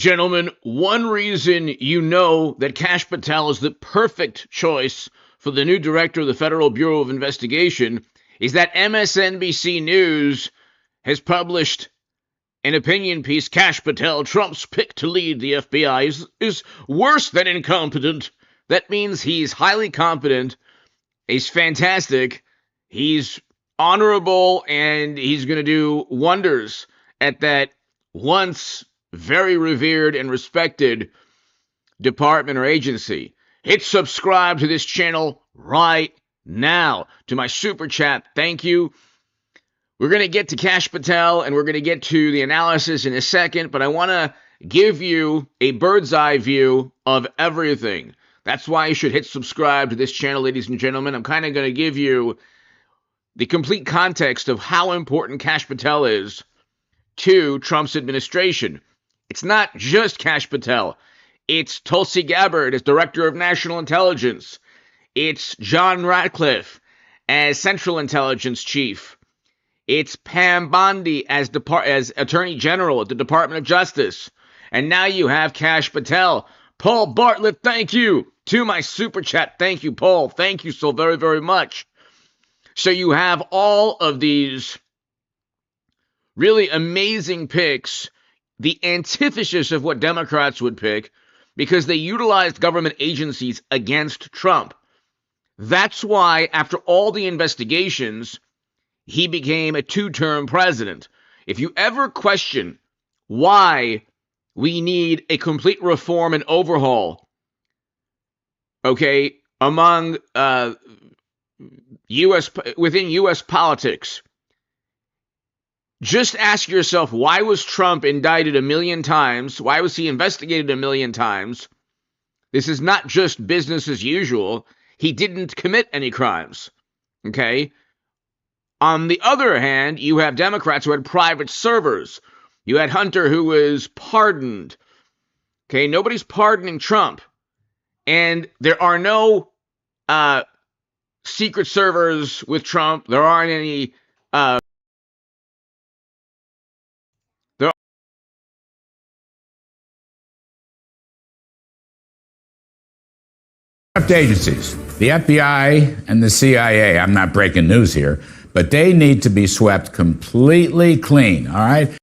Gentlemen, one reason you know that Kash Patel is the perfect choice for the new director of the Federal Bureau of Investigation is that MSNBC News has published an opinion piece. Kash Patel, Trump's pick to lead the FBI, is worse than incompetent. That means he's highly competent, he's fantastic, he's honorable, and he's going to do wonders at that once very revered and respected department or agency. Hit subscribe to this channel right now. To my super chat, thank you. We're going to get to Kash Patel and we're going to get to the analysis in a second, but I want to give you a bird's eye view of everything. That's why you should hit subscribe to this channel, ladies and gentlemen. I'm kind of going to give you the complete context of how important Kash Patel is to Trump's administration. It's not just Kash Patel. It's Tulsi Gabbard as Director of National Intelligence. It's John Ratcliffe as Central Intelligence Chief. It's Pam Bondi as Attorney General at the Department of Justice. And now you have Kash Patel. Paul Bartlett, thank you. To my super chat, thank you, Paul. Thank you so very, very much. So you have all of these really amazing picks, the antithesis of what Democrats would pick, because they utilized government agencies against Trump. That's why, after all the investigations, he became a two-term president. If you ever question why we need a complete reform and overhaul, okay, among within U.S. politics, just ask yourself, why was Trump indicted a million times? Why was he investigated a million times? This is not just business as usual. He didn't commit any crimes, okay? On the other hand, you have Democrats who had private servers. You had Hunter, who was pardoned. Okay, nobody's pardoning Trump. And there are no secret servers with Trump. There aren't any agencies, the FBI and the CIA, I'm not breaking news here, but they need to be swept completely clean, all right?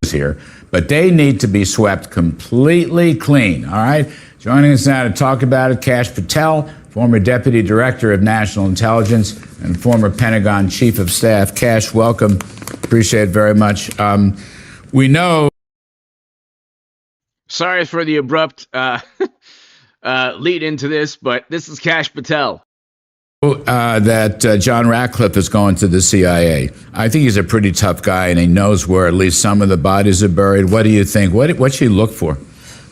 Here, but they need to be swept completely clean, all right? Joining us now to talk about it, Kash Patel, former Deputy Director of National Intelligence and former Pentagon Chief of Staff. Kash, welcome. Appreciate it very much. We know... Sorry for the abrupt lead into this, but this is Kash Patel. That John Ratcliffe is going to the CIA. I think he's a pretty tough guy, and he knows where at least some of the bodies are buried. What do you think? What should he look for?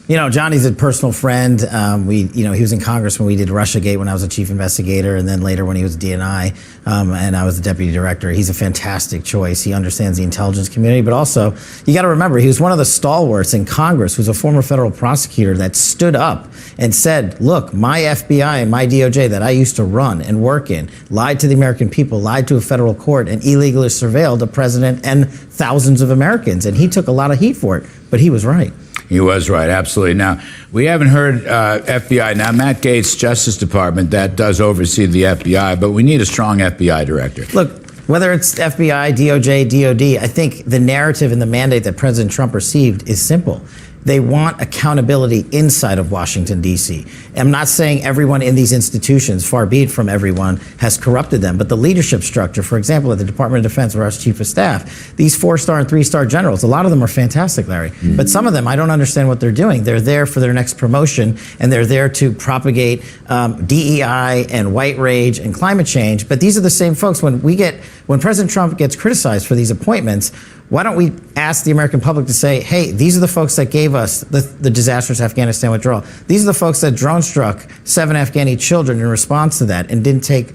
You know, Johnny's a personal friend. He was in Congress when we did Russiagate when I was a chief investigator, and then later when he was DNI, and I was the deputy director. He's a fantastic choice. He understands the intelligence community, but also, you got to remember, he was one of the stalwarts in Congress, who's a former federal prosecutor that stood up and said, look, my FBI and my DOJ that I used to run and work in lied to the American people, lied to a federal court, and illegally surveilled a president and thousands of Americans. And he took a lot of heat for it, but he was right. He was right, absolutely. Now, we haven't heard FBI. Now, Matt Gaetz, Justice Department, that does oversee the FBI, but we need a strong FBI director. Look, whether it's FBI, DOJ, DOD, I think the narrative and the mandate that President Trump received is simple. They want accountability inside of Washington, D.C. I'm not saying everyone in these institutions, far be it from everyone, has corrupted them, but the leadership structure, for example, at the Department of Defense, where I was Chief of Staff, these 4-star and 3-star generals, a lot of them are fantastic, Larry. Mm-hmm. But some of them, I don't understand what they're doing. They're there for their next promotion, and they're there to propagate DEI and white rage and climate change. But these are the same folks, when President Trump gets criticized for these appointments, why don't we ask the American public to say, hey, these are the folks that gave us the disastrous Afghanistan withdrawal. These are the folks that drone struck 7 Afghani children in response to that and didn't take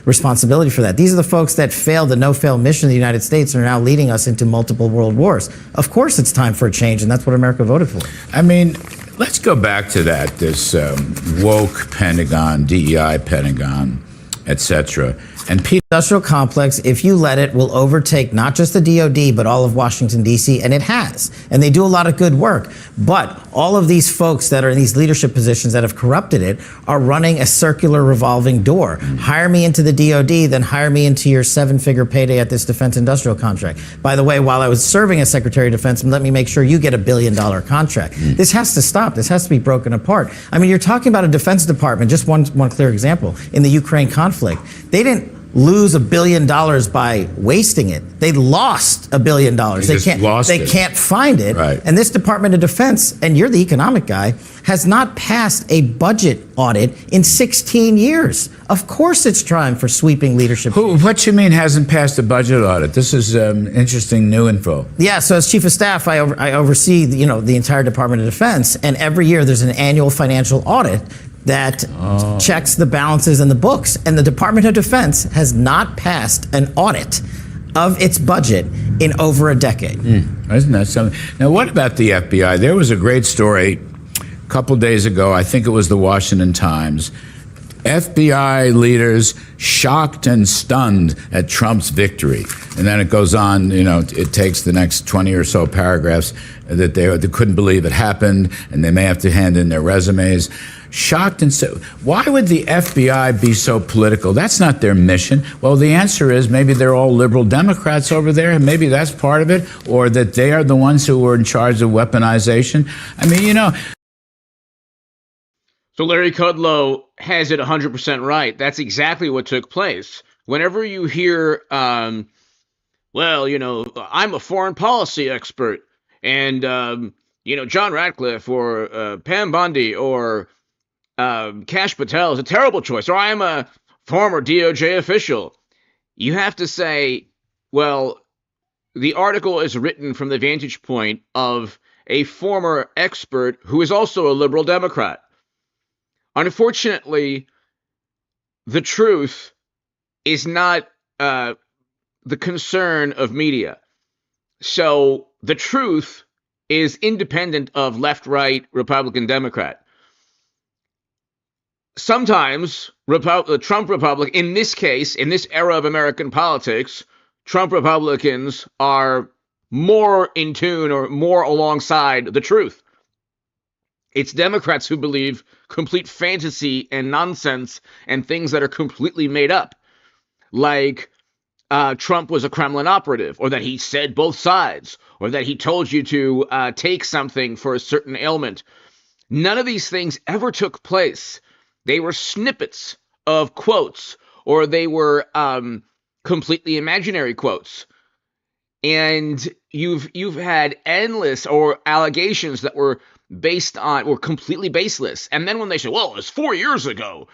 responsibility for that. These are the folks that failed the no-fail mission of the United States and are now leading us into multiple world wars. Of course it's time for a change, and that's what America voted for. I mean, let's go back to that, this woke Pentagon, DEI Pentagon, etc. And Pete, Industrial complex, if you let it, will overtake not just the DOD, but all of Washington, D.C., and it has. And they do a lot of good work. But all of these folks that are in these leadership positions that have corrupted it are running a circular revolving door. Hire me into the DOD, then hire me into your 7-figure payday at this defense industrial contract. By the way, while I was serving as Secretary of Defense, let me make sure you get $1 billion contract. This has to stop. This has to be broken apart. I mean, you're talking about a Defense Department, just one clear example, in the Ukraine conflict. They didn't lose $1 billion by wasting it. They lost $1 billion. They can't find it. Right. And this Department of Defense, and you're the economic guy, has not passed a budget audit in 16 years. Of course it's time for sweeping leadership. What you mean hasn't passed a budget audit? This is interesting new info. Yeah, so as Chief of Staff, I oversee the entire Department of Defense, and every year there's an annual financial audit that checks the balances and the books. And the Department of Defense has not passed an audit of its budget in over a decade. Isn't that something? Now, what about the FBI? There was a great story a couple days ago. I think it was the Washington Times. FBI leaders shocked and stunned at Trump's victory. And then it goes on, it takes the next 20 or so paragraphs that they couldn't believe it happened, and they may have to hand in their resumes. Shocked and so. Why would the FBI be so political? That's not their mission. Well, the answer is maybe they're all liberal Democrats over there, and maybe that's part of it, or that they are the ones who were in charge of weaponization. I mean, So Larry Kudlow has it 100% right. That's exactly what took place. Whenever you hear, I'm a foreign policy expert, and, John Ratcliffe or Pam Bondi or Kash Patel is a terrible choice, or I am a former DOJ official, you have to say, well, the article is written from the vantage point of a former expert who is also a liberal Democrat. Unfortunately, the truth is not the concern of media. So the truth is independent of left, right, Republican, Democrat. Sometimes the Trump Republic, in this case, in this era of American politics, Trump Republicans are more in tune or more alongside the truth. It's Democrats who believe complete fantasy and nonsense and things that are completely made up, like Trump was a Kremlin operative, or that he said both sides, or that he told you to take something for a certain ailment. None of these things ever took place. They were snippets of quotes, or they were completely imaginary quotes. And you've had endless or allegations that were completely baseless. And then when they say, well, it was 4 years ago,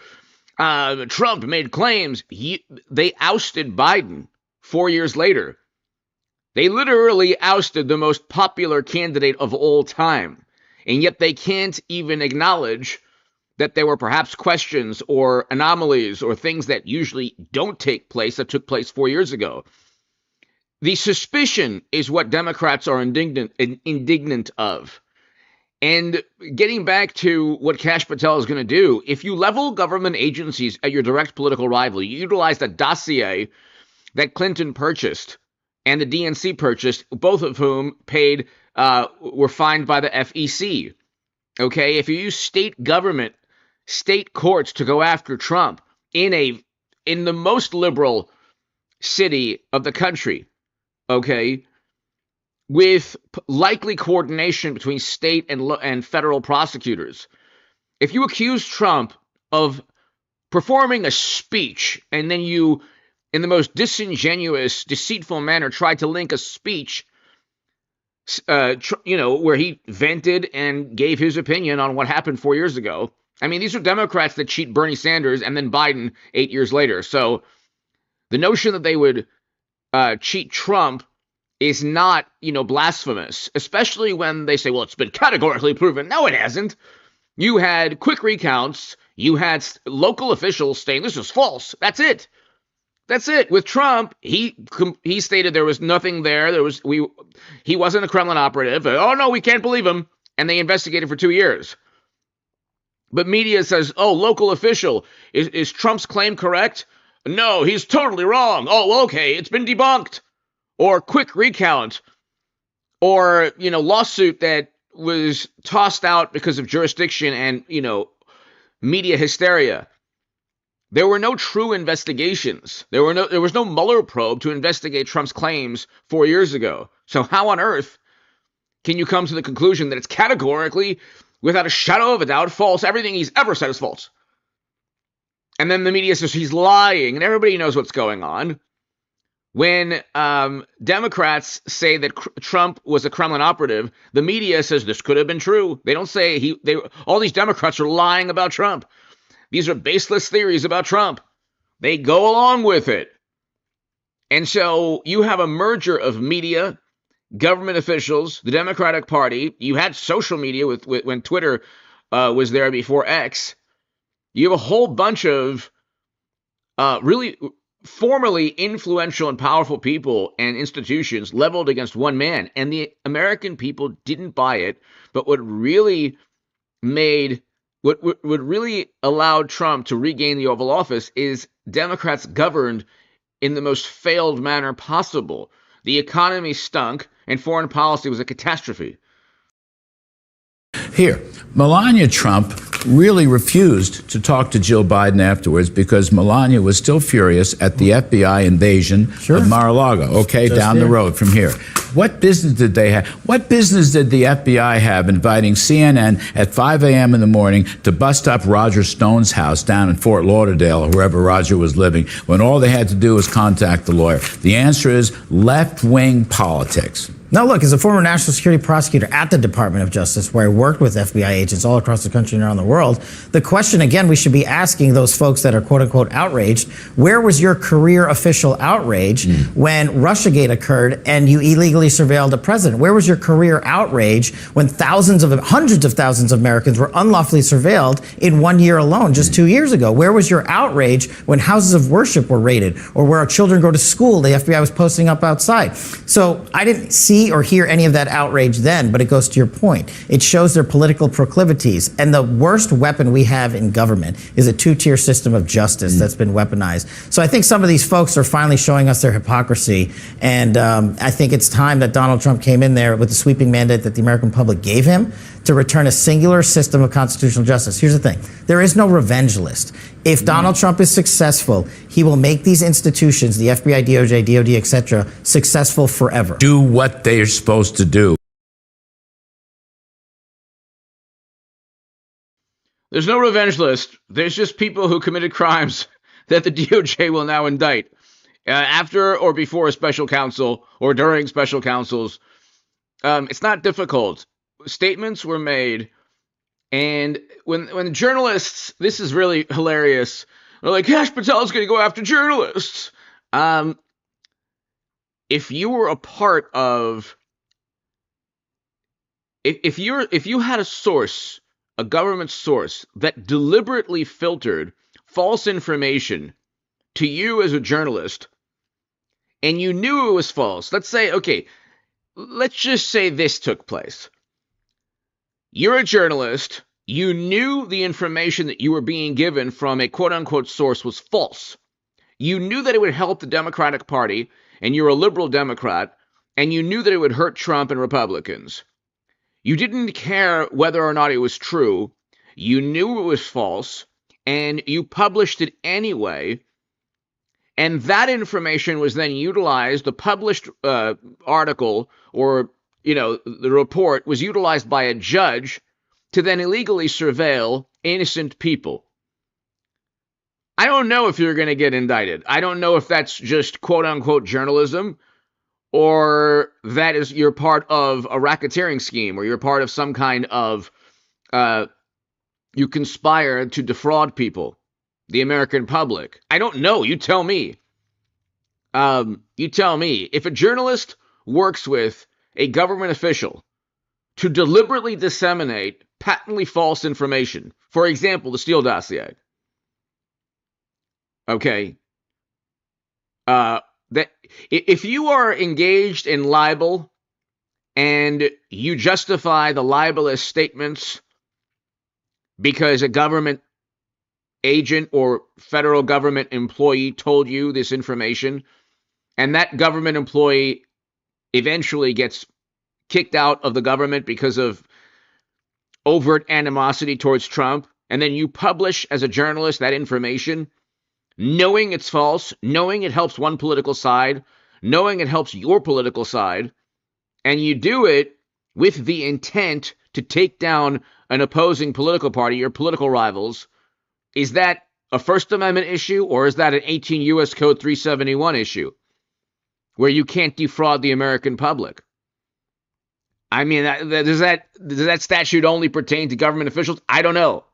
Trump made claims, they ousted Biden 4 years later. They literally ousted the most popular candidate of all time. And yet they can't even acknowledge that there were perhaps questions or anomalies or things that usually don't take place that took place 4 years ago. The suspicion is what Democrats are indignant of. And getting back to what Kash Patel is going to do, if you level government agencies at your direct political rival, you utilize the dossier that Clinton purchased and the DNC purchased, both of whom were fined by the FEC. Okay, if you use state government, state courts to go after Trump in the most liberal city of the country, okay, with likely coordination between state and federal prosecutors. If you accuse Trump of performing a speech and then you, in the most disingenuous, deceitful manner, tried to link a speech, where he vented and gave his opinion on what happened 4 years ago. I mean, these are Democrats that cheat Bernie Sanders and then Biden 8 years later. So the notion that they would cheat Trump is not, blasphemous, especially when they say, well, it's been categorically proven. No, it hasn't. You had quick recounts. You had local officials saying this is false. That's it. That's it. With Trump, he stated there was nothing there. He wasn't a Kremlin operative. Oh, no, we can't believe him. And they investigated for 2 years. But media says, oh, local official. Is Trump's claim correct? No, he's totally wrong. Oh, okay, it's been debunked. Or quick recount. Or, lawsuit that was tossed out because of jurisdiction and, media hysteria. There were no true investigations. There was no Mueller probe to investigate Trump's claims 4 years ago. So how on earth can you come to the conclusion that it's categorically, without a shadow of a doubt, false? Everything he's ever said is false. And then the media says he's lying, and everybody knows what's going on. When Democrats say that Trump was a Kremlin operative, the media says this could have been true. They don't say all these Democrats are lying about Trump. These are baseless theories about Trump. They go along with it. And so you have a merger of media, government officials, the Democratic Party. You had social media with when Twitter was there before X. You have a whole bunch of really formerly influential and powerful people and institutions leveled against one man. And the American people didn't buy it. But what really allowed Trump to regain the Oval Office is Democrats governed in the most failed manner possible. The economy stunk, and foreign policy was a catastrophe. Here, Melania Trump really refused to talk to Jill Biden afterwards because Melania was still furious at the FBI invasion of Mar-a-Lago, down the road from here. What business did they have? What business did the FBI have inviting CNN at 5 a.m. in the morning to bust up Roger Stone's house down in Fort Lauderdale, or wherever Roger was living, when all they had to do was contact the lawyer? The answer is left-wing politics. Now, look, as a former national security prosecutor at the Department of Justice, where I worked with FBI agents all across the country and around the world, the question, again, we should be asking those folks that are, quote unquote, outraged, where was your career official outrage when Russiagate occurred and you illegally surveilled a president? Where was your career outrage when hundreds of thousands of Americans were unlawfully surveilled in 1 year alone, just 2 years ago? Where was your outrage when houses of worship were raided, or where our children go to school, the FBI was posting up outside? So I didn't see or hear any of that outrage then, but it goes to your point. It shows their political proclivities. And the worst weapon we have in government is a two-tier system of justice that's been weaponized. So I think some of these folks are finally showing us their hypocrisy. And I think it's time that Donald Trump came in there with the sweeping mandate that the American public gave him to return a singular system of constitutional justice. Here's the thing. There is no revenge list. If Donald Trump is successful, he will make these institutions, the FBI, DOJ, DOD, etc., successful forever. Do what they're supposed to do. There's no revenge list. There's just people who committed crimes that the DOJ will now indict after or before a special counsel or during special counsels. It's not difficult. Statements were made, and when journalists, this is really hilarious, they're like, Kash Patel is going to go after journalists. If you were a part of, if you had a source, a government source that deliberately filtered false information to you as a journalist, and you knew it was false, let's just say this took place. You're a journalist. You knew the information that you were being given from a quote-unquote source was false. You knew that it would help the Democratic Party, and you're a liberal Democrat, and you knew that it would hurt Trump and Republicans. You didn't care whether or not it was true. You knew it was false, and you published it anyway. And that information was then utilized, the published article or the report was utilized by a judge to then illegally surveil innocent people. I don't know if you're going to get indicted. I don't know if that's just quote-unquote journalism, or that is you're part of a racketeering scheme, or you're part of some kind of you conspire to defraud people, the American public. I don't know. You tell me. You tell me. If a journalist works with a government official to deliberately disseminate patently false information, for example, the Steele dossier, okay, that if you are engaged in libel and you justify the libelous statements because a government agent or federal government employee told you this information, and that government employee eventually gets kicked out of the government because of overt animosity towards Trump, and then you publish as a journalist that information, knowing it's false, knowing it helps one political side, knowing it helps your political side, and you do it with the intent to take down an opposing political party, your political rivals, is that a First Amendment issue, or is that an 18 U.S. Code 371 issue where you can't defraud the American public? I mean, does that statute only pertain to government officials? I don't know.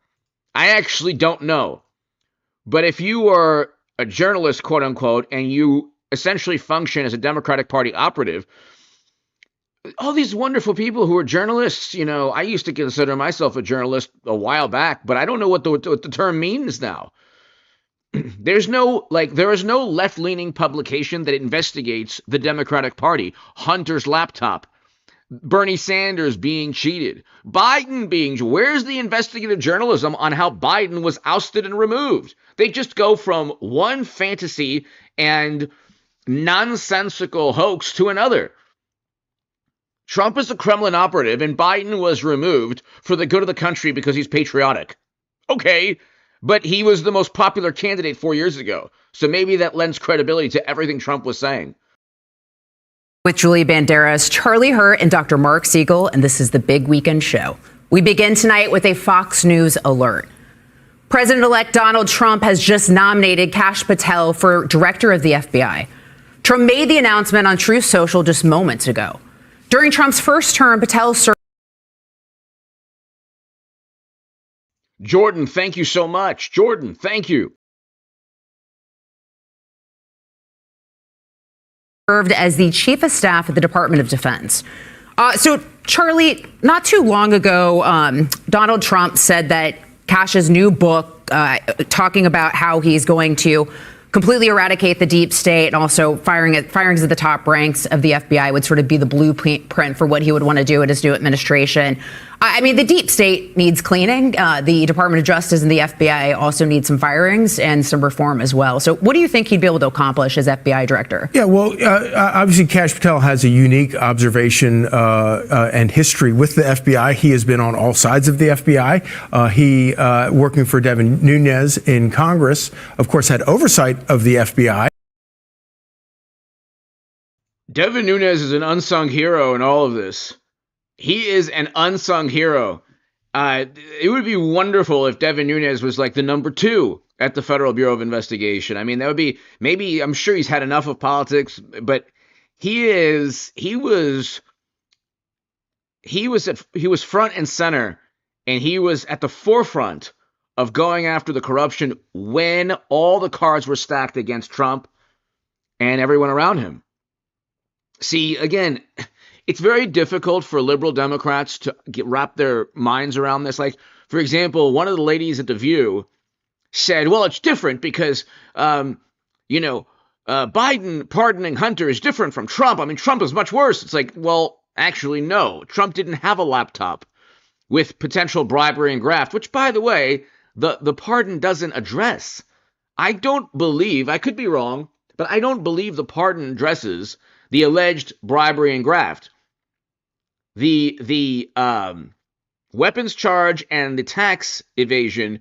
I actually don't know. But if you are a journalist, quote unquote, and you essentially function as a Democratic Party operative, all these wonderful people who are journalists, I used to consider myself a journalist a while back, but I don't know what the term means now. There is no left-leaning publication that investigates the Democratic Party. Hunter's laptop, Bernie Sanders being cheated, Biden being. Where's the investigative journalism on how Biden was ousted and removed? They just go from one fantasy and nonsensical hoax to another. Trump is a Kremlin operative, and Biden was removed for the good of the country because he's patriotic. Okay, but he was the most popular candidate 4 years ago, so maybe that lends credibility to everything Trump was saying. With Julie Banderas, Charlie Hurt, and Dr. Mark Siegel, and this is the Big Weekend Show. We begin tonight with a Fox News alert. President-elect Donald Trump has just nominated Kash Patel for director of the FBI. Trump made the announcement on Truth Social just moments ago. During Trump's first term, Patel served. Jordan, thank you so much. Jordan, thank you. Served as the chief of staff at the Department of Defense. So, Charlie, not too long ago, Donald Trump said that Kash's new book, talking about how he's going to completely eradicate the deep state and also firings at the top ranks of the FBI would sort of be the blueprint for what he would want to do in his new administration. I mean, the deep state needs cleaning. The Department of Justice and the FBI also need some firings and some reform as well. So what do you think he'd be able to accomplish as FBI director? Yeah, well, obviously, Kash Patel has a unique observation and history with the FBI. He has been on all sides of the FBI. He, working for Devin Nunes in Congress, of course, had oversight of the FBI. Devin Nunes is an unsung hero in all of this. He is an unsung hero. It would be wonderful if Devin Nunes was like the number 2 at the Federal Bureau of Investigation. I mean, that would be, maybe, I'm sure he's had enough of politics, but he was front and center, and he was at the forefront of going after the corruption when all the cards were stacked against Trump and everyone around him. See, again, it's very difficult for liberal Democrats to wrap their minds around this. Like, for example, one of the ladies at The View said, well, it's different because, Biden pardoning Hunter is different from Trump. I mean, Trump is much worse. It's like, well, actually, no. Trump didn't have a laptop with potential bribery and graft, which, by the way, the pardon doesn't address. I don't believe, I could be wrong, but I don't believe the pardon addresses the alleged bribery and graft. The weapons charge and the tax evasion,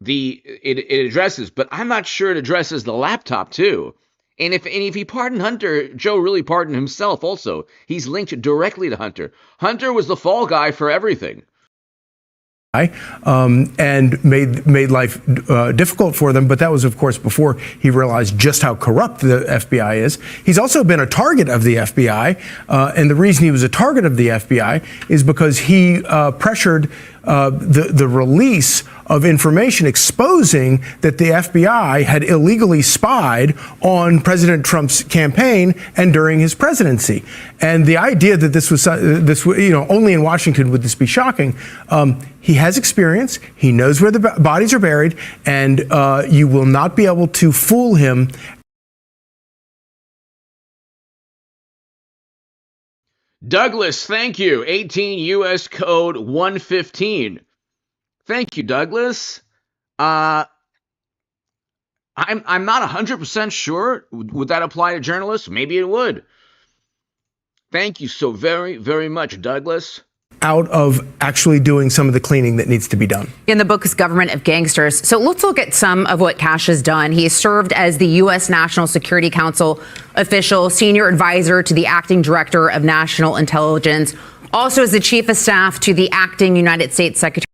it addresses, but I'm not sure it addresses the laptop too. And if he pardoned Hunter, Joe really pardoned himself also. He's linked directly to Hunter. Hunter was the fall guy for everything. And made life difficult for them. But that was, of course, before he realized just how corrupt the FBI is. He's also been a target of the FBI. And the reason he was a target of the FBI is because he pressured the release of information exposing that the FBI had illegally spied on President Trump's campaign and during his presidency. And the idea that this was only in Washington would this be shocking. He has experience. He knows where the bodies are buried, and you will not be able to fool him. Douglas, thank you. 18 U.S. Code 115. Thank you, Douglas. I'm not 100% sure. Would that apply to journalists? Maybe it would. Thank you so very, very much, Douglas. Out of actually doing some of the cleaning that needs to be done. In the book is Government of Gangsters. So let's look at some of what Kash has done. He has served as the U.S. National Security Council official, senior advisor to the acting director of national intelligence, also as the chief of staff to the acting United States Secretary.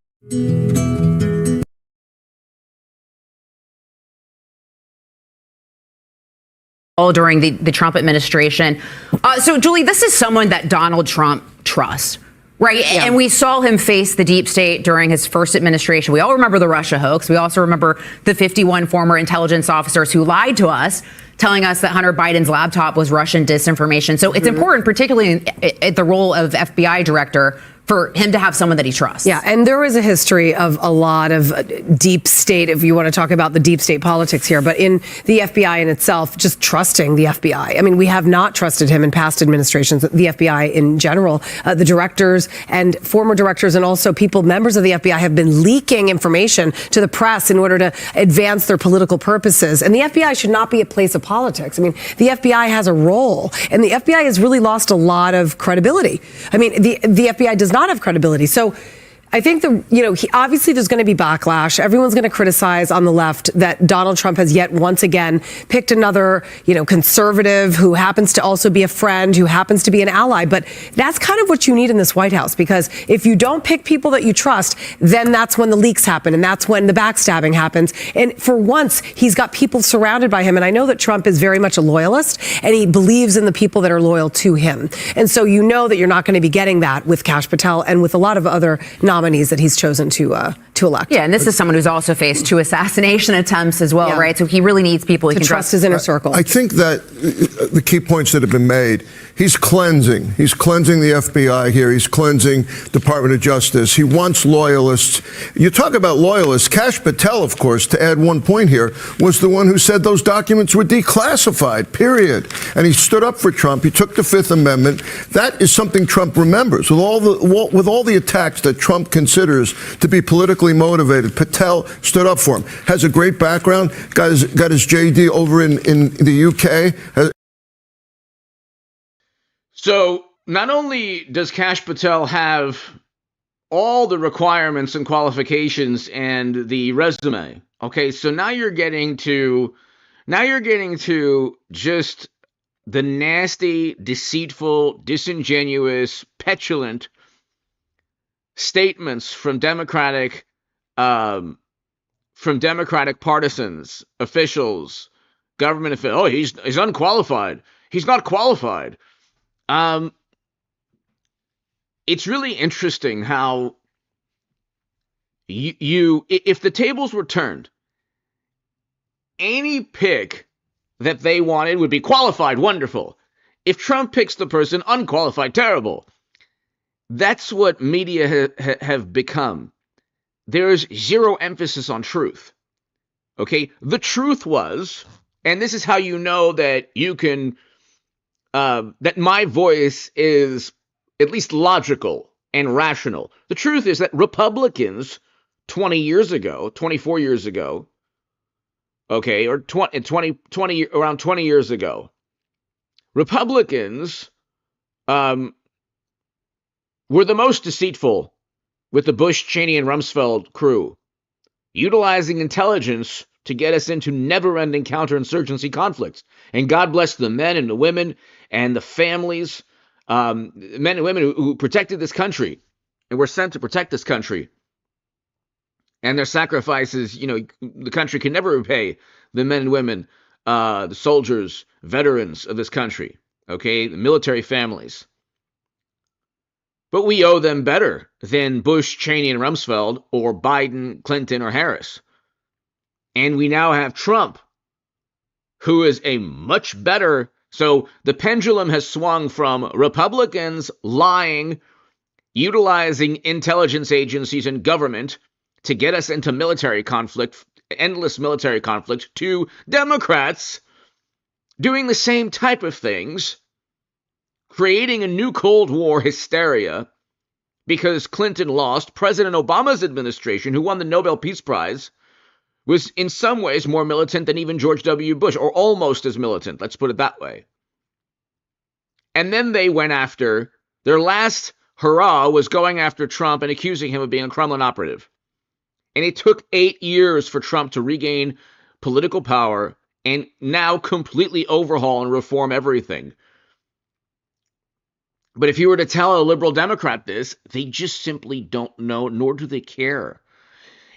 All during the Trump administration. So, Julie, this is someone that Donald Trump trusts. Right. Yeah. And we saw him face the deep state during his first administration. We all remember the Russia hoax. We also remember the 51 former intelligence officers who lied to us, telling us that Hunter Biden's laptop was Russian disinformation. So it's important, particularly at the role of FBI director, for him to have someone that he trusts. Yeah, and there is a history of a lot of deep state, if you want to talk about the deep state politics here, but in the FBI in itself, just trusting the FBI. I mean, we have not trusted him in past administrations, the FBI in general. The directors and former directors and also members of the FBI have been leaking information to the press in order to advance their political purposes. And the FBI should not be a place of politics. I mean, the FBI has a role, and the FBI has really lost a lot of credibility. I mean, the FBI does not have credibility. So I think obviously there's going to be backlash. Everyone's going to criticize on the left that Donald Trump has yet once again picked another, conservative who happens to also be a friend, who happens to be an ally. But that's kind of what you need in this White House, because if you don't pick people that you trust, then that's when the leaks happen and that's when the backstabbing happens. And for once, he's got people surrounded by him. And I know that Trump is very much a loyalist and he believes in the people that are loyal to him. And so you know that you're not going to be getting that with Kash Patel and with a lot of other nominees that he's chosen to elect. Yeah, and this is someone who's also faced 2 assassination attempts as well, right? So he really needs people he can trust his inner circle. I think that the key points that have been made, he's cleansing. He's cleansing the FBI here. He's cleansing Department of Justice. He wants loyalists. You talk about loyalists. Kash Patel, of course, to add one point here, was the one who said those documents were declassified, period. And he stood up for Trump. He took the Fifth Amendment. That is something Trump remembers. With all the attacks that Trump considers to be politically motivated, Patel stood up for him. Has a great background. Got his JD over in the UK. So not only does Kash Patel have all the requirements and qualifications and the resume, okay, so now you're getting to just the nasty, deceitful, disingenuous, petulant statements from Democratic partisans, officials, government officials. Oh, he's unqualified. He's not qualified. It's really interesting how if the tables were turned, any pick that they wanted would be qualified, wonderful. If Trump picks the person, unqualified, terrible. That's what media have become. There's zero emphasis on truth. Okay, the truth was, and this is how you know that you can, that my voice is at least logical and rational. The truth is that Republicans 20 years ago, 24 years ago, okay, or 20 around 20 years ago, Republicans were the most deceitful with the Bush, Cheney, and Rumsfeld crew, utilizing intelligence to get us into never-ending counterinsurgency conflicts. And God bless the men and the women and the families, men and women who protected this country and were sent to protect this country. And their sacrifices, the country can never repay the men and women, the soldiers, veterans of this country, okay, the military families. But we owe them better than Bush, Cheney, and Rumsfeld, or Biden, Clinton, or Harris. And we now have Trump, who is a much better. So the pendulum has swung from Republicans lying, utilizing intelligence agencies and government to get us into military conflict, endless military conflict, to Democrats doing the same type of things, creating a new Cold War hysteria because Clinton lost. President Obama's administration, who won the Nobel Peace Prize, was in some ways more militant than even George W. Bush, or almost as militant. Let's put it that way. And then they went after, their last hurrah was going after Trump and accusing him of being a Kremlin operative. And it took 8 years for Trump to regain political power and now completely overhaul and reform everything. But if you were to tell a liberal Democrat this, they just simply don't know, nor do they care.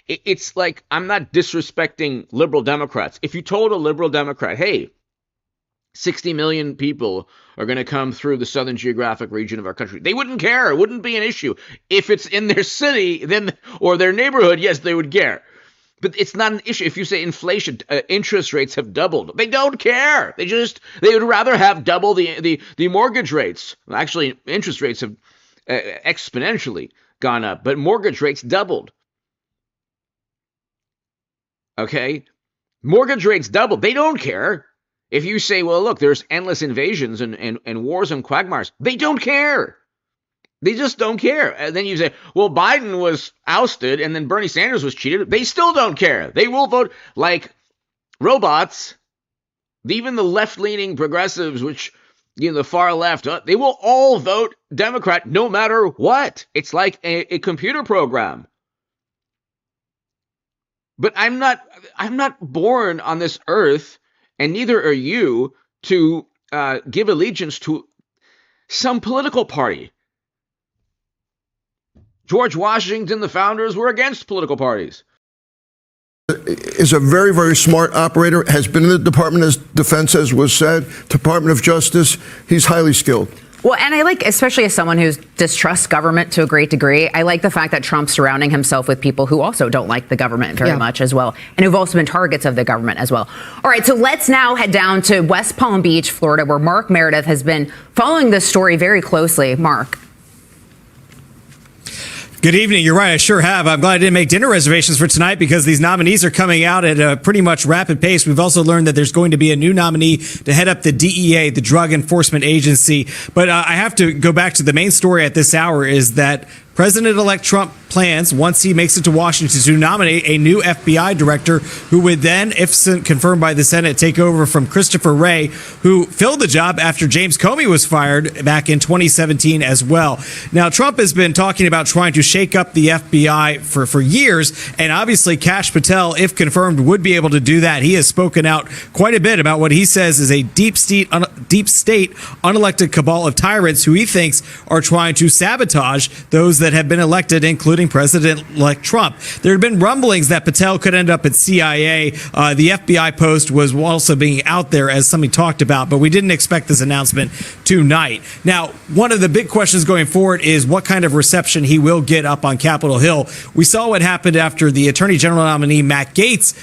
It's like, I'm not disrespecting liberal Democrats. If you told a liberal Democrat, hey, 60 million people are going to come through the southern geographic region of our country, they wouldn't care. It wouldn't be an issue. If it's in their city, then, or their neighborhood, yes, they would care. But it's not an issue. If you say inflation, interest rates have doubled, they don't care. They would rather have double the mortgage rates. Actually, interest rates have exponentially gone up, but mortgage rates doubled. Okay? Mortgage rates doubled. They don't care. If you say, well, look, there's endless invasions and wars and quagmires, they don't care. They just don't care. And then you say, well, Biden was ousted and then Bernie Sanders was cheated. They still don't care. They will vote like robots. Even the left-leaning progressives, which, the far left, they will all vote Democrat no matter what. It's like a computer program. But I'm not born on this earth, and neither are you, to give allegiance to some political party. George Washington, the founders, were against political parties. Is a very, very smart operator, has been in the Department of Defense, as was said, Department of Justice. He's highly skilled. Well, and I like, especially as someone who distrusts government to a great degree, I like the fact that Trump's surrounding himself with people who also don't like the government very much as well, and who've also been targets of the government as well. All right, so let's now head down to West Palm Beach, Florida, where Mark Meredith has been following this story very closely. Mark. Good evening. You're right. I sure have. I'm glad I didn't make dinner reservations for tonight because these nominees are coming out at a pretty much rapid pace. We've also learned that there's going to be a new nominee to head up the DEA, the Drug Enforcement Agency. But I have to go back to the main story at this hour is that President-elect Trump plans, once he makes it to Washington, to nominate a new FBI director who would then, if confirmed by the Senate, take over from Christopher Wray, who filled the job after James Comey was fired back in 2017 as well. Now, Trump has been talking about trying to shake up the FBI for years, and obviously Kash Patel, if confirmed, would be able to do that. He has spoken out quite a bit about what he says is a deep state unelected cabal of tyrants who he thinks are trying to sabotage those that have been elected, including President-elect Trump. There had been rumblings that Patel could end up at CIA. The FBI post was also being out there as something talked about, but we didn't expect this announcement tonight. Now, one of the big questions going forward is what kind of reception he will get up on Capitol Hill. We saw what happened after the Attorney General nominee, Matt Gaetz,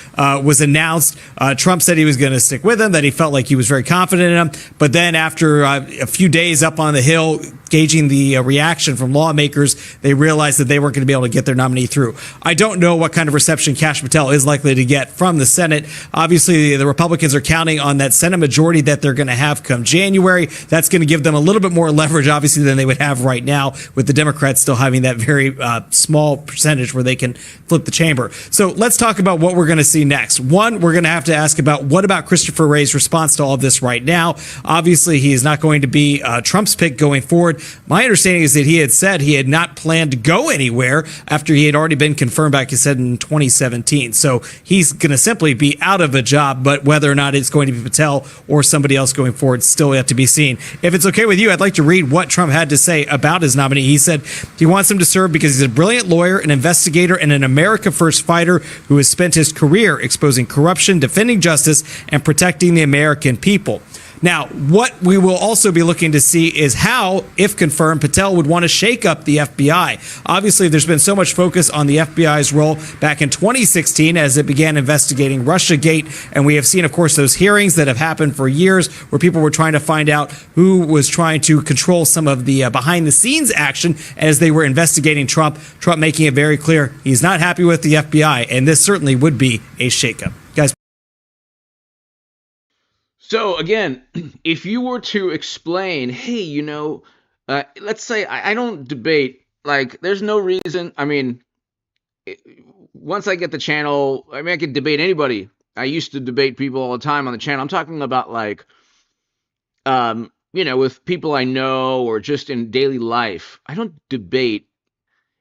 was announced. Trump said he was going to stick with him, that he felt like he was very confident in him. But then after a few days up on the Hill, gauging the reaction from lawmakers, they realized that they weren't going to be able to get their nominee through. I don't know what kind of reception Kash Patel is likely to get from the Senate. Obviously, the Republicans are counting on that Senate majority that they're going to have come January. That's going to give them a little bit more leverage, obviously, than they would have right now, with the Democrats still having that very small percentage where they can flip the chamber. So let's talk about what we're going to see next. One, we're going to have to ask about what about Christopher Wray's response to all of this right now. Obviously, he is not going to be Trump's pick going forward. My understanding is that he had said he had not planned to go anywhere after he had already been confirmed, like I said, in 2017. So he's going to simply be out of a job, but whether or not it's going to be Patel or somebody else going forward still yet to be seen. If it's okay with you, I'd like to read what Trump had to say about his nominee. He said he wants him to serve because he's a brilliant lawyer, an investigator, and an America First fighter who has spent his career exposing corruption, defending justice, and protecting the American people. Now, what we will also be looking to see is how, if confirmed, Patel would want to shake up the FBI. Obviously, there's been so much focus on the FBI's role back in 2016 as it began investigating Russiagate, and we have seen, of course, those hearings that have happened for years where people were trying to find out who was trying to control some of the behind-the-scenes action as they were investigating Trump. Trump making it very clear he's not happy with the FBI, and this certainly would be a shakeup. Guys. So again, if you were to explain, hey, let's say I don't debate, like, there's no reason. I mean, once I get the channel, I mean, I can debate anybody. I used to debate people all the time on the channel. I'm talking about like, with people I know or just in daily life. I don't debate.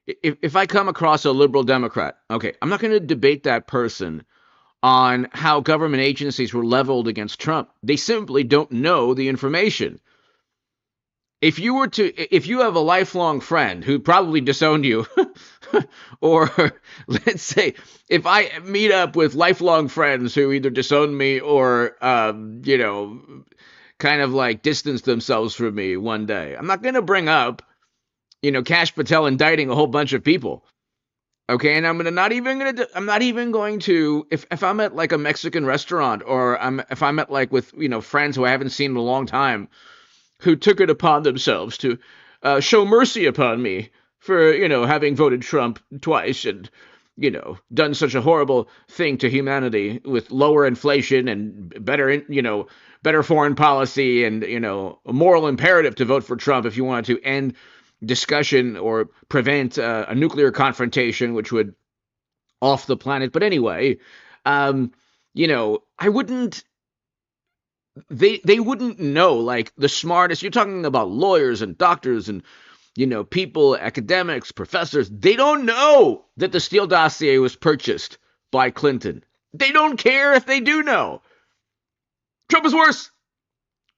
If I come across a liberal Democrat, okay, I'm not going to debate that person on how government agencies were leveled against Trump. They simply don't know the information. If you have a lifelong friend who probably disowned you, or let's say if I meet up with lifelong friends who either disowned me or, kind of like distanced themselves from me one day, I'm not going to bring up, Kash Patel indicting a whole bunch of people. Okay, and I'm not even going to if I'm at like a Mexican restaurant or if I'm at like with friends who I haven't seen in a long time, who took it upon themselves to show mercy upon me for, having voted Trump twice and, done such a horrible thing to humanity with lower inflation and better foreign policy and, a moral imperative to vote for Trump if you wanted to end discussion or prevent a nuclear confrontation, which would off the planet. But anyway, I wouldn't. They wouldn't know, like the smartest. You're talking about lawyers and doctors and people, academics, professors. They don't know that the Steele dossier was purchased by Clinton. They don't care if they do know. Trump is worse.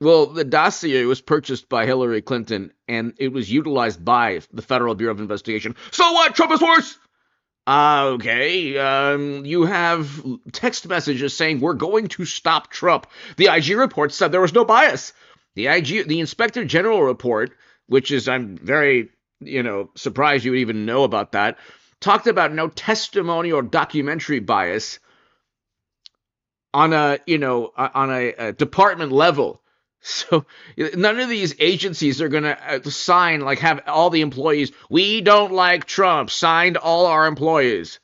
Well, the dossier was purchased by Hillary Clinton and it was utilized by the Federal Bureau of Investigation. So what? Trump is worse. Okay, you have text messages saying we're going to stop Trump. The IG report said there was no bias. The Inspector General report, which is, I'm very, surprised you would even know about that, talked about no testimony or documentary bias on a department level. So none of these agencies are going to sign, like have all the employees, we don't like Trump, signed all our employees.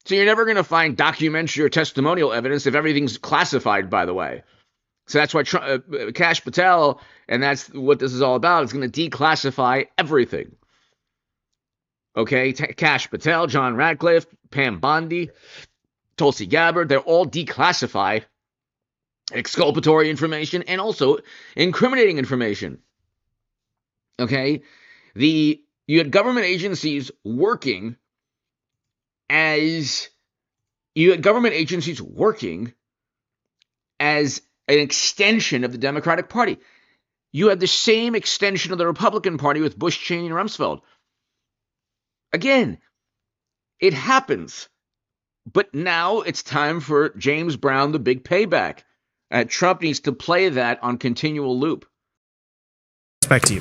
So you're never going to find documentary or testimonial evidence if everything's classified, by the way. So that's why Kash Patel, and that's what this is all about, is going to declassify everything. Okay, Kash Patel, John Ratcliffe, Pam Bondi, Tulsi Gabbard, they're all declassified. Exculpatory information and also incriminating information. Okay, you had government agencies working as an extension of the Democratic Party. You had the same extension of the Republican Party with Bush, Cheney, and Rumsfeld. Again, it happens, but now it's time for James Brown, the big payback. Trump needs to play that on continual loop. Back to you.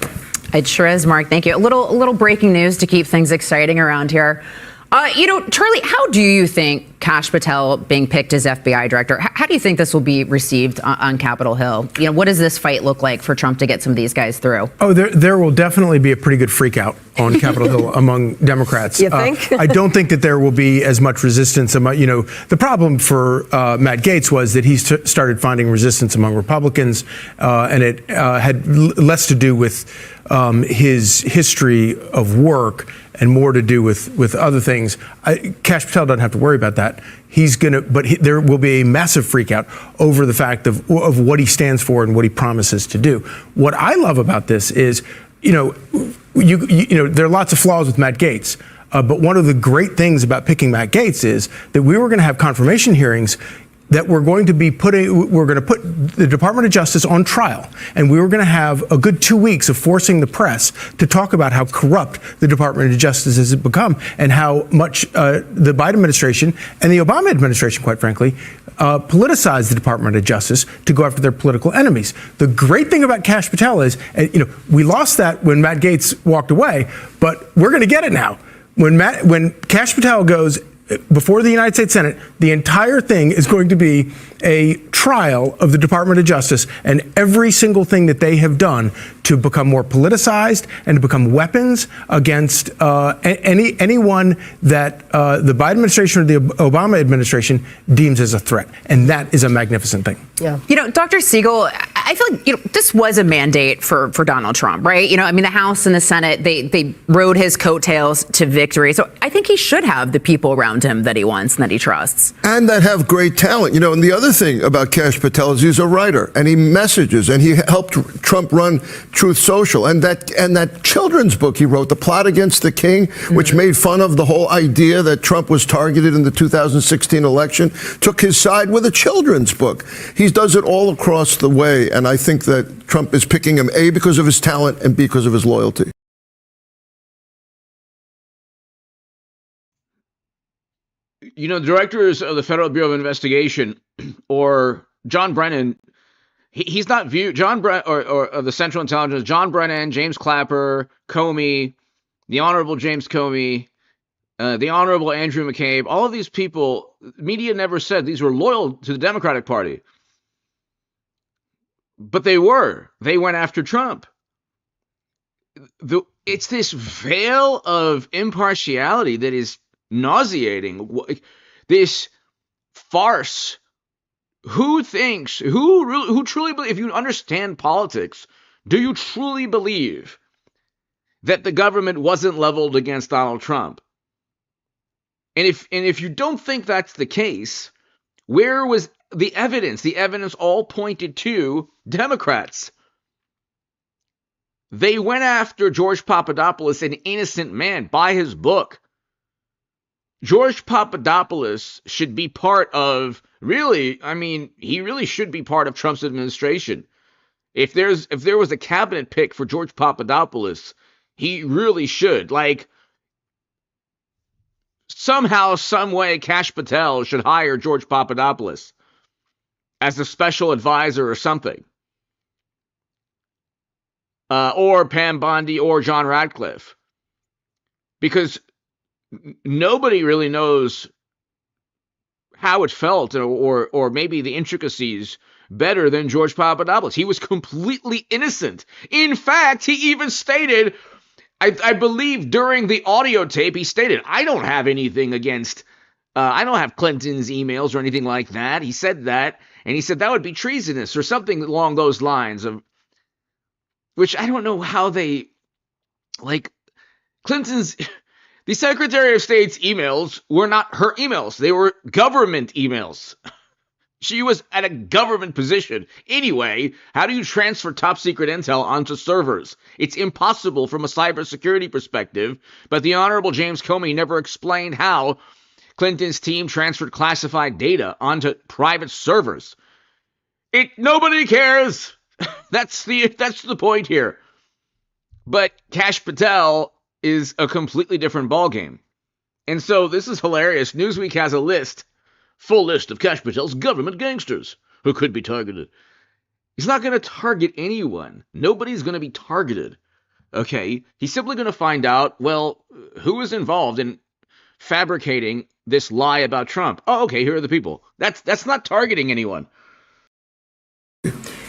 It sure is, Mark. Thank you. A little breaking news to keep things exciting around here. Charlie, how do you think Kash Patel being picked as FBI director, how do you think this will be received on Capitol Hill? What does this fight look like for Trump to get some of these guys through? Oh, there will definitely be a pretty good freak out on Capitol Hill among Democrats. You think? I don't think that there will be as much resistance. The problem for Matt Gaetz was that he started finding resistance among Republicans, and it had less to do with his history of work and more to do with other things. Kash Patel doesn't have to worry about that. There will be a massive freakout over the fact of what he stands for and what he promises to do. What I love about this is, there are lots of flaws with Matt Gaetz, but one of the great things about picking Matt Gaetz is that we were going to have confirmation hearings that we're going to put the Department of Justice on trial, and we were going to have a good 2 weeks of forcing the press to talk about how corrupt the Department of Justice has become and how much the Biden administration and the Obama administration, quite frankly, politicized the Department of Justice to go after their political enemies. The great thing about Kash Patel is, we lost that when Matt Gaetz walked away, but we're going to get it now. When Kash Patel goes before the United States Senate, the entire thing is going to be a trial of the Department of Justice and every single thing that they have done to become more politicized and to become weapons against anyone that the Biden administration or the Obama administration deems as a threat. And that is a magnificent thing. Yeah. Dr. Siegel, I feel like, this was a mandate for Donald Trump, right? I mean, the House and the Senate, they rode his coattails to victory. So I think he should have the people around him that he wants and that he trusts. And that have great talent. And the other thing about Kash Patel is he's a writer, and he messages, and he helped Trump run Truth Social. And that children's book he wrote, The Plot Against the King, which made fun of the whole idea that Trump was targeted in the 2016 election, took his side with a children's book. He does it all across the way, and I think that Trump is picking him, A, because of his talent, and B, because of his loyalty. Directors of the Federal Bureau of Investigation, or John Brennan, he's not viewed, or of the Central Intelligence, John Brennan, James Clapper, Comey, the Honorable James Comey, the Honorable Andrew McCabe, all of these people, media never said these were loyal to the Democratic Party. But they were. They went after Trump. It's this veil of impartiality that is nauseating. This farce. Who truly believes, if you understand politics, do you truly believe that the government wasn't leveled against Donald Trump? And if you don't think that's the case, where was the evidence? The evidence all pointed to Democrats. They went after George Papadopoulos, an innocent man, by his book. George Papadopoulos should be part of, he really should be part of Trump's administration. If there was a cabinet pick for George Papadopoulos, he really should. Somehow, some way, Kash Patel should hire George Papadopoulos as a special advisor or something. Or Pam Bondi or John Radcliffe. Because nobody really knows how it felt or maybe the intricacies better than George Papadopoulos. He was completely innocent. In fact, he even stated, I believe during the audio tape, he stated, I don't have anything against, I don't have Clinton's emails or anything like that. He said that, and he said that would be treasonous or something along those lines, of which I don't know how they, Clinton's, the Secretary of State's emails were not her emails. They were government emails. She was at a government position. Anyway, how do you transfer top secret intel onto servers? It's impossible from a cybersecurity perspective, but the Honorable James Comey never explained how Clinton's team transferred classified data onto private servers. Nobody cares. That's the point here. But Kash Patel is a completely different ballgame. And so this is hilarious. Newsweek has a full list of Kash Patel's government gangsters who could be targeted. He's not going to target anyone. Nobody's going to be targeted. Okay? He's simply going to find out, who is involved in fabricating this lie about Trump. Oh, okay, here are the people. That's not targeting anyone.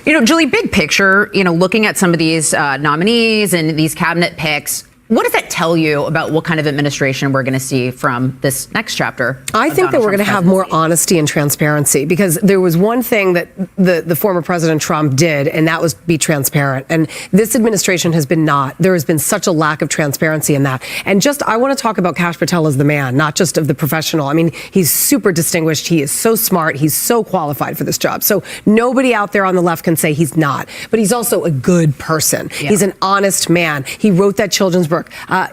Julie, big picture, looking at some of these nominees and these cabinet picks, what does that tell you about what kind of administration we're going to see from this next chapter? I think that we're going to have more honesty and transparency, because there was one thing that the former President Trump did, and that was be transparent. And this administration has been not. There has been such a lack of transparency in that. And I want to talk about Kash Patel as the man, not just of the professional. I mean, he's super distinguished. He is so smart. He's so qualified for this job. So nobody out there on the left can say he's not. But he's also a good person. Yeah. He's an honest man. He wrote that children's book.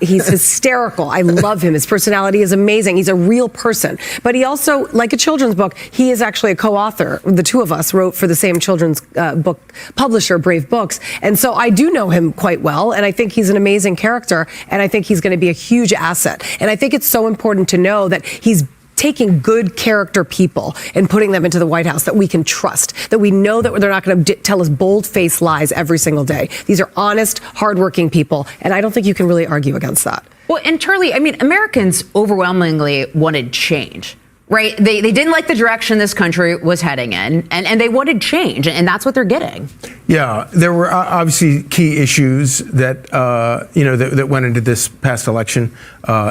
He's hysterical. I love him. His personality is amazing. He's a real person. But he also, like a children's book, he is actually a co-author. The two of us wrote for the same children's book publisher, Brave Books. And so I do know him quite well. And I think he's an amazing character. And I think he's going to be a huge asset. And I think it's so important to know that he's taking good character people and putting them into the White House that we can trust, that we know that they're not going to tell us bold-faced lies every single day. These are honest, hardworking people, and I don't think you can really argue against that. Well, and Charlie, Americans overwhelmingly wanted change. Right. They didn't like the direction this country was heading in, and they wanted change, and that's what they're getting. Yeah, there were obviously key issues that that went into this past election.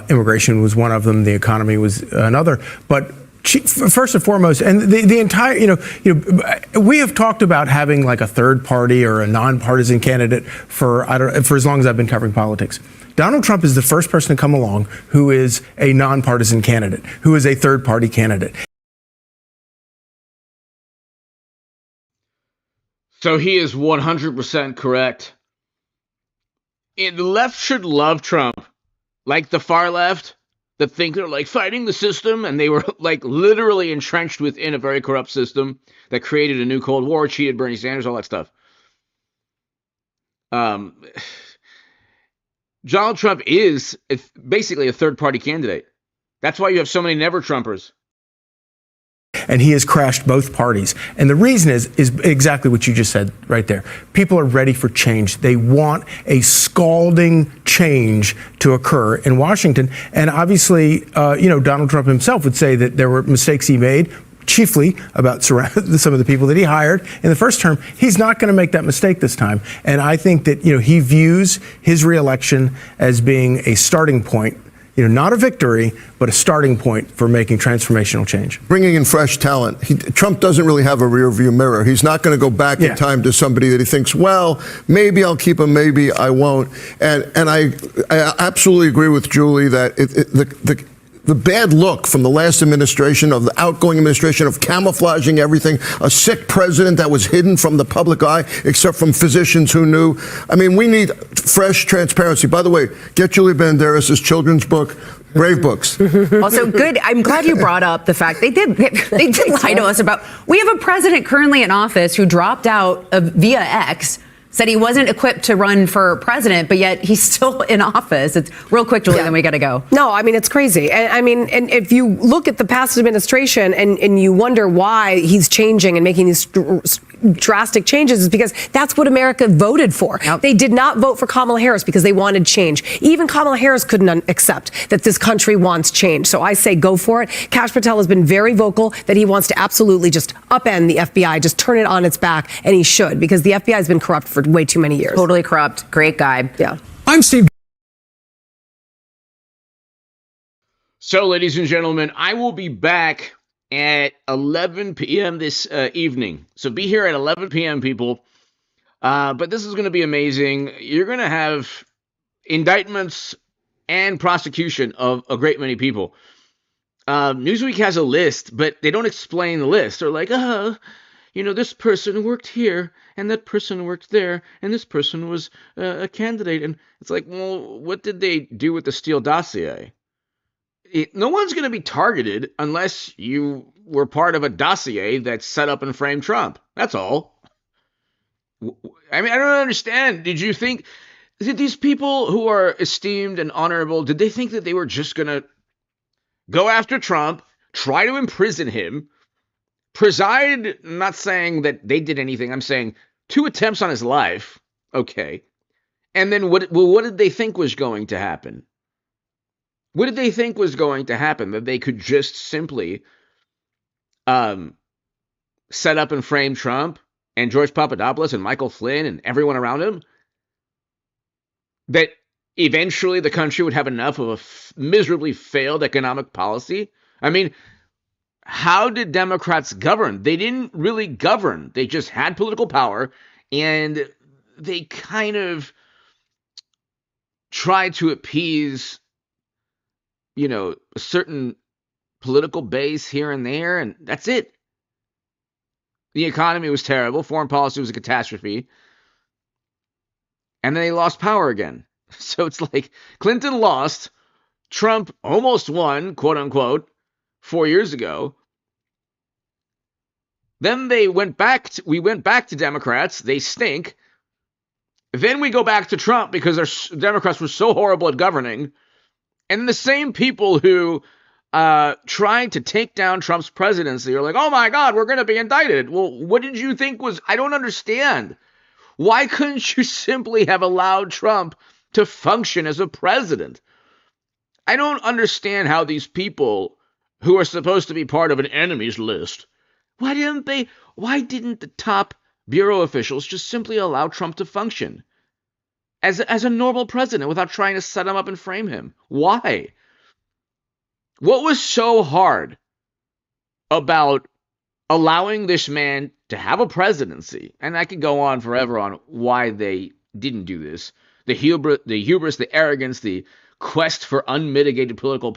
Immigration was one of them. The economy was another. But first and foremost, and the entire, we have talked about having like a third party or a nonpartisan candidate for as long as I've been covering politics. Donald Trump is the first person to come along who is a nonpartisan candidate, who is a third party candidate. So he is 100% correct. The left should love Trump, like the far left that think they're like fighting the system, and they were like literally entrenched within a very corrupt system that created a new Cold War, cheated Bernie Sanders, all that stuff. Donald Trump is basically a third-party candidate. That's why you have so many never-Trumpers. And he has crashed both parties. And the reason is exactly what you just said right there. People are ready for change. They want a scalding change to occur in Washington. And obviously, Donald Trump himself would say that there were mistakes he made, chiefly about some of the people that he hired in the first term. He's not going to make that mistake this time. And I think that, he views his reelection as being a starting point, not a victory, but a starting point for making transformational change. Bringing in fresh talent. Trump doesn't really have a rear view mirror. He's not going to go back in time to somebody that he thinks, well, maybe I'll keep him, maybe I won't. And I absolutely agree with Julie that the bad look from the last administration, of the outgoing administration, of camouflaging everything, a sick president that was hidden from the public eye, except from physicians who knew. I mean, we need fresh transparency. By the way, get Julie Banderas' children's book, Brave Books. Also, good. I'm glad you brought up the fact they did lie to us about. We have a president currently in office who dropped out via X. Said he wasn't equipped to run for president, but yet he's still in office. It's real quick, Julie, then we got to go. No, I mean, it's crazy. And if you look at the past administration and you wonder why he's changing and making these drastic changes, is because that's what America voted for. Yep. They did not vote for Kamala Harris because they wanted change. Even Kamala Harris couldn't accept that this country wants change. So I say go for it. Kash Patel has been very vocal that he wants to absolutely just upend the FBI, just turn it on its back, and he should, because the FBI has been corrupt for way too many years. Totally corrupt. Great guy. Yeah. I'm Steve. So, ladies and gentlemen, I will be back at 11 p.m. this evening. So be here at 11 p.m., people. But this is going to be amazing. You're going to have indictments and prosecution of a great many people. Newsweek has a list, but they don't explain the list. They're like, this person worked here, and that person worked there, and this person was a candidate. And it's like, well, what did they do with the Steele dossier? No one's going to be targeted unless you were part of a dossier that set up and framed Trump. That's all. I mean, I don't understand. Did these people who are esteemed and honorable, did they think that they were just going to go after Trump, try to imprison him, preside? I'm not saying that they did anything. I'm saying 2 attempts on his life. Okay. And then what did they think was going to happen? What did they think was going to happen? That they could just simply set up and frame Trump and George Papadopoulos and Michael Flynn and everyone around him? That eventually the country would have enough of a miserably failed economic policy? I mean, how did Democrats govern? They didn't really govern. They just had political power, and they kind of tried to appease, a certain political base here and there, and that's it. The economy was terrible. Foreign policy was a catastrophe. And then they lost power again. So it's like Clinton lost, Trump almost won, quote unquote, 4 years ago. Then we went back to Democrats. They stink. Then we go back to Trump because Democrats were so horrible at governing. And the same people who tried to take down Trump's presidency are like, oh my God, we're going to be indicted. Well, what did you think I don't understand. Why couldn't you simply have allowed Trump to function as a president? I don't understand how these people who are supposed to be part of an enemies list. Why didn't the top bureau officials just simply allow Trump to function as a normal president without trying to set him up and frame him? Why? What was so hard about allowing this man to have a presidency? And I could go on forever on why they didn't do this. The hubris, the arrogance, the quest for unmitigated political power.